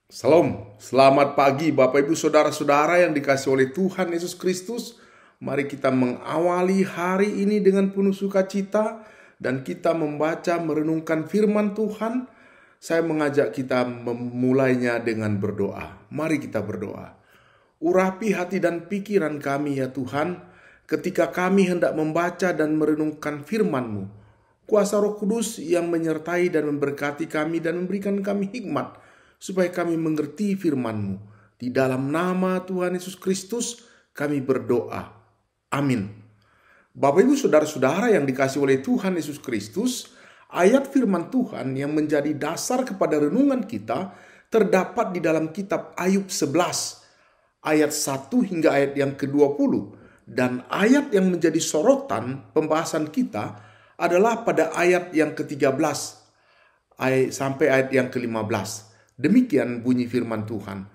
Salam, selamat pagi Bapak Ibu Saudara-saudara yang dikasihi oleh Tuhan Yesus Kristus. Mari kita mengawali hari ini dengan penuh sukacita dan kita membaca merenungkan firman Tuhan. Saya mengajak kita memulainya dengan berdoa. Mari kita berdoa. Urapi hati dan pikiran kami ya Tuhan, ketika kami hendak membaca dan merenungkan firman-Mu. Kuasa Roh Kudus yang menyertai dan memberkati kami dan memberikan kami hikmat, supaya kami mengerti firman-Mu. Di dalam nama Tuhan Yesus Kristus kami berdoa. Amin. Bapak Ibu Saudara-saudara yang dikasihi oleh Tuhan Yesus Kristus, ayat firman Tuhan yang menjadi dasar kepada renungan kita terdapat di dalam kitab Ayub 11, ayat 1 hingga ayat yang ke-20. Dan ayat yang menjadi sorotan pembahasan kita adalah pada ayat yang ke-13 sampai ayat yang ke-15. Demikian bunyi firman Tuhan.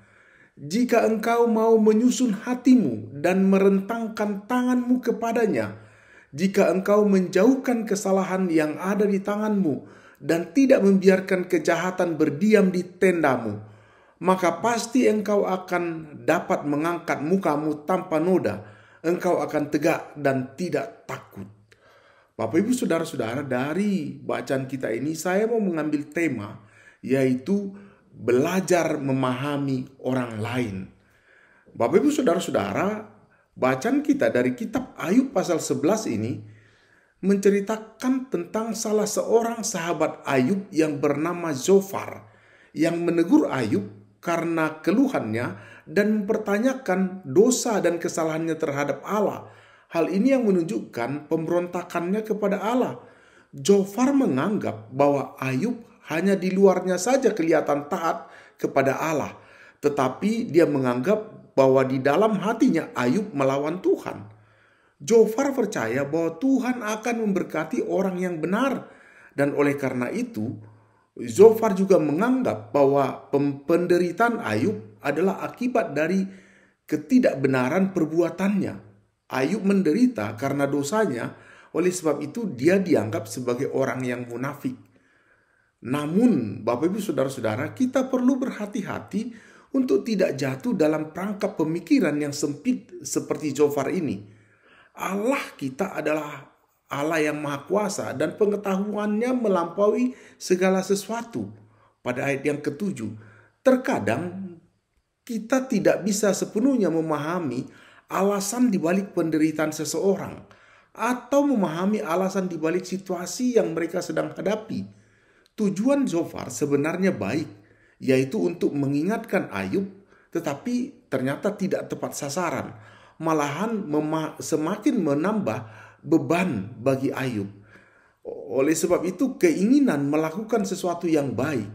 Jika engkau mau menyusun hatimu dan merentangkan tanganmu kepadanya, jika engkau menjauhkan kesalahan yang ada di tanganmu dan tidak membiarkan kejahatan berdiam di tendamu, maka pasti engkau akan dapat mengangkat mukamu tanpa noda. Engkau akan tegak dan tidak takut. Bapak Ibu Saudara-saudara, dari bacaan kita ini saya mau mengambil tema, yaitu belajar memahami orang lain. Bapak Ibu Saudara-saudara, bacaan kita dari kitab Ayub pasal 11 ini menceritakan tentang salah seorang sahabat Ayub yang bernama Zofar, yang menegur Ayub karena keluhannya dan mempertanyakan dosa dan kesalahannya terhadap Allah. Hal ini yang menunjukkan pemberontakannya kepada Allah. Zofar menganggap bahwa Ayub hanya di luarnya saja kelihatan taat kepada Allah, tetapi dia menganggap bahwa di dalam hatinya Ayub melawan Tuhan. Zofar percaya bahwa Tuhan akan memberkati orang yang benar, dan oleh karena itu Zofar juga menganggap bahwa penderitaan Ayub adalah akibat dari ketidakbenaran perbuatannya. Ayub menderita karena dosanya, oleh sebab itu dia dianggap sebagai orang yang munafik. Namun, Bapak Ibu Saudara-saudara, kita perlu berhati-hati untuk tidak jatuh dalam perangkap pemikiran yang sempit seperti Zofar ini. Allah kita adalah Allah yang Maha Kuasa dan pengetahuannya melampaui segala sesuatu. Pada ayat yang ke-7, terkadang kita tidak bisa sepenuhnya memahami alasan dibalik penderitaan seseorang atau memahami alasan dibalik situasi yang mereka sedang hadapi. Tujuan Zofar sebenarnya baik, yaitu untuk mengingatkan Ayub, tetapi ternyata tidak tepat sasaran. Malahan semakin menambah beban bagi Ayub. Oleh sebab itu, keinginan melakukan sesuatu yang baik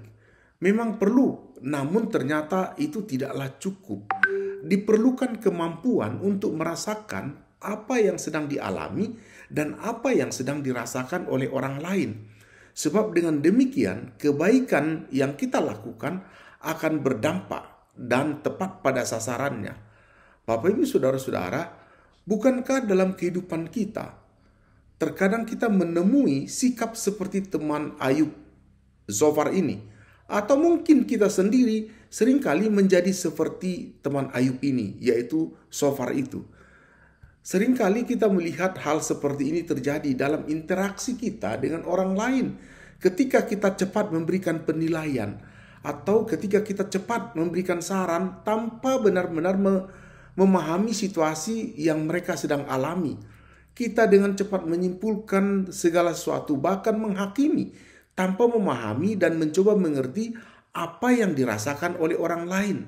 memang perlu, namun ternyata itu tidaklah cukup. Diperlukan kemampuan untuk merasakan apa yang sedang dialami dan apa yang sedang dirasakan oleh orang lain. Sebab dengan demikian, kebaikan yang kita lakukan akan berdampak dan tepat pada sasarannya. Bapak Ibu Saudara-saudara, bukankah dalam kehidupan kita, terkadang kita menemui sikap seperti teman Ayub, Zofar ini, atau mungkin kita sendiri seringkali menjadi seperti teman Ayub ini, yaitu Zofar itu. Seringkali kita melihat hal seperti ini terjadi dalam interaksi kita dengan orang lain. Ketika kita cepat memberikan penilaian atau ketika kita cepat memberikan saran tanpa benar-benar memahami situasi yang mereka sedang alami. Kita dengan cepat menyimpulkan segala sesuatu, bahkan menghakimi tanpa memahami dan mencoba mengerti apa yang dirasakan oleh orang lain.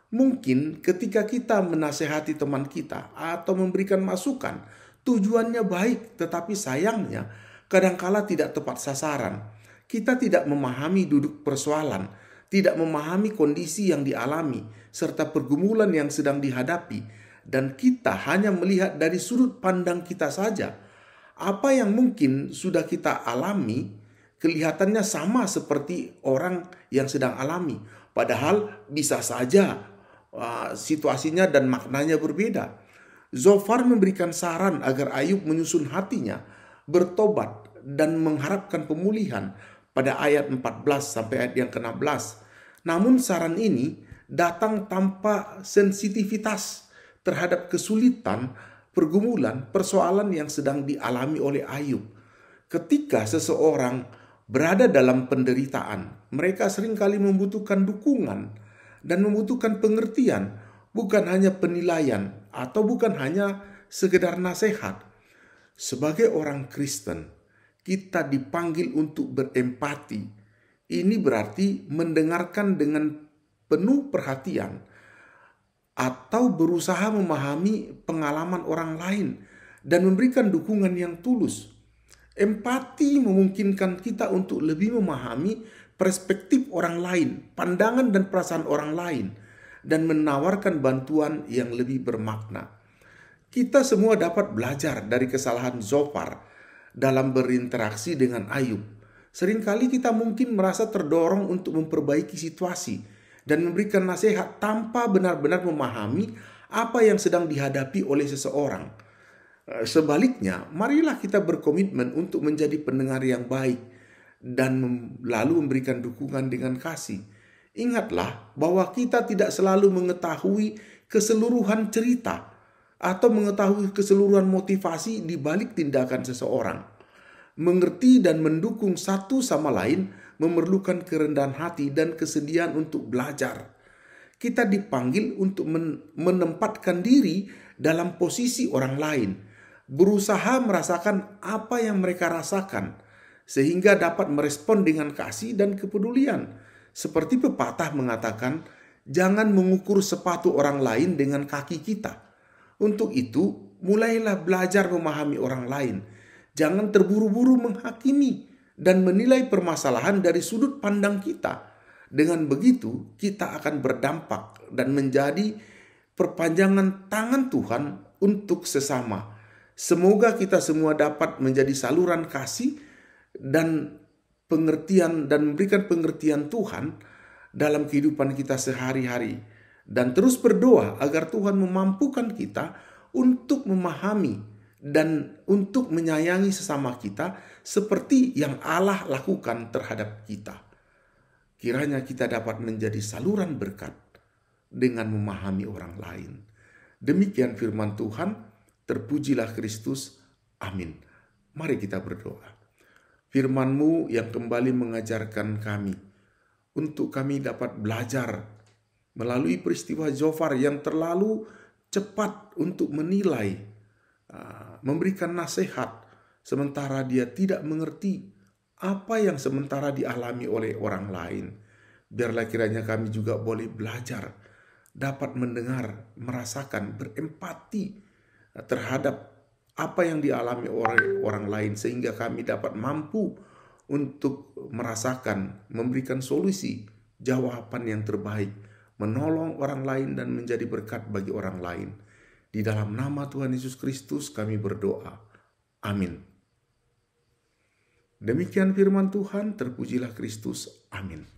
Mungkin ketika kita menasehati teman kita atau memberikan masukan, tujuannya baik, tetapi sayangnya kadangkala tidak tepat sasaran. Kita tidak memahami duduk persoalan, tidak memahami kondisi yang dialami, serta pergumulan yang sedang dihadapi, dan kita hanya melihat dari sudut pandang kita saja. Apa yang mungkin sudah kita alami kelihatannya sama seperti orang yang sedang alami, padahal bisa saja situasinya dan maknanya berbeda. Zofar memberikan saran agar Ayub menyusun hatinya, bertobat dan mengharapkan pemulihan pada ayat 14 sampai ayat yang ke-16. Namun saran ini datang tanpa sensitivitas terhadap kesulitan, pergumulan, persoalan yang sedang dialami oleh Ayub. Ketika seseorang berada dalam penderitaan, mereka seringkali membutuhkan dukungan dan membutuhkan pengertian, bukan hanya penilaian atau bukan hanya sekedar nasihat. Sebagai orang Kristen, kita dipanggil untuk berempati. Ini berarti mendengarkan dengan penuh perhatian atau berusaha memahami pengalaman orang lain dan memberikan dukungan yang tulus. Empati memungkinkan kita untuk lebih memahami perspektif orang lain, pandangan dan perasaan orang lain, dan menawarkan bantuan yang lebih bermakna. Kita semua dapat belajar dari kesalahan Zofar dalam berinteraksi dengan Ayub. Seringkali kita mungkin merasa terdorong untuk memperbaiki situasi dan memberikan nasihat tanpa benar-benar memahami apa yang sedang dihadapi oleh seseorang. Sebaliknya, marilah kita berkomitmen untuk menjadi pendengar yang baik dan lalu memberikan dukungan dengan kasih. Ingatlah bahwa kita tidak selalu mengetahui keseluruhan cerita atau mengetahui keseluruhan motivasi di balik tindakan seseorang. Mengerti dan mendukung satu sama lain memerlukan kerendahan hati dan kesediaan untuk belajar. Kita dipanggil untuk menempatkan diri dalam posisi orang lain, berusaha merasakan apa yang mereka rasakan, sehingga dapat merespon dengan kasih dan kepedulian. Seperti pepatah mengatakan, jangan mengukur sepatu orang lain dengan kaki kita. Untuk itu, mulailah belajar memahami orang lain. Jangan terburu-buru menghakimi dan menilai permasalahan dari sudut pandang kita. Dengan begitu, kita akan berdampak dan menjadi perpanjangan tangan Tuhan untuk sesama. Semoga kita semua dapat menjadi saluran kasih dan pengertian dan memberikan pengertian Tuhan dalam kehidupan kita sehari-hari. Dan terus berdoa agar Tuhan memampukan kita untuk memahami dan untuk menyayangi sesama kita seperti yang Allah lakukan terhadap kita. Kiranya kita dapat menjadi saluran berkat dengan memahami orang lain. Demikian firman Tuhan. Terpujilah Kristus. Amin. Mari kita berdoa. Firman-Mu yang kembali mengajarkan kami untuk kami dapat belajar melalui peristiwa Zofar yang terlalu cepat untuk menilai, memberikan nasihat, sementara dia tidak mengerti apa yang sementara dialami oleh orang lain. Biarlah kiranya kami juga boleh belajar, dapat mendengar, merasakan, berempati terhadap apa yang dialami oleh orang lain, sehingga kami dapat mampu untuk merasakan, memberikan solusi, jawaban yang terbaik, menolong orang lain dan menjadi berkat bagi orang lain. Di dalam nama Tuhan Yesus Kristus kami berdoa. Amin. Demikian firman Tuhan, terpujilah Kristus. Amin.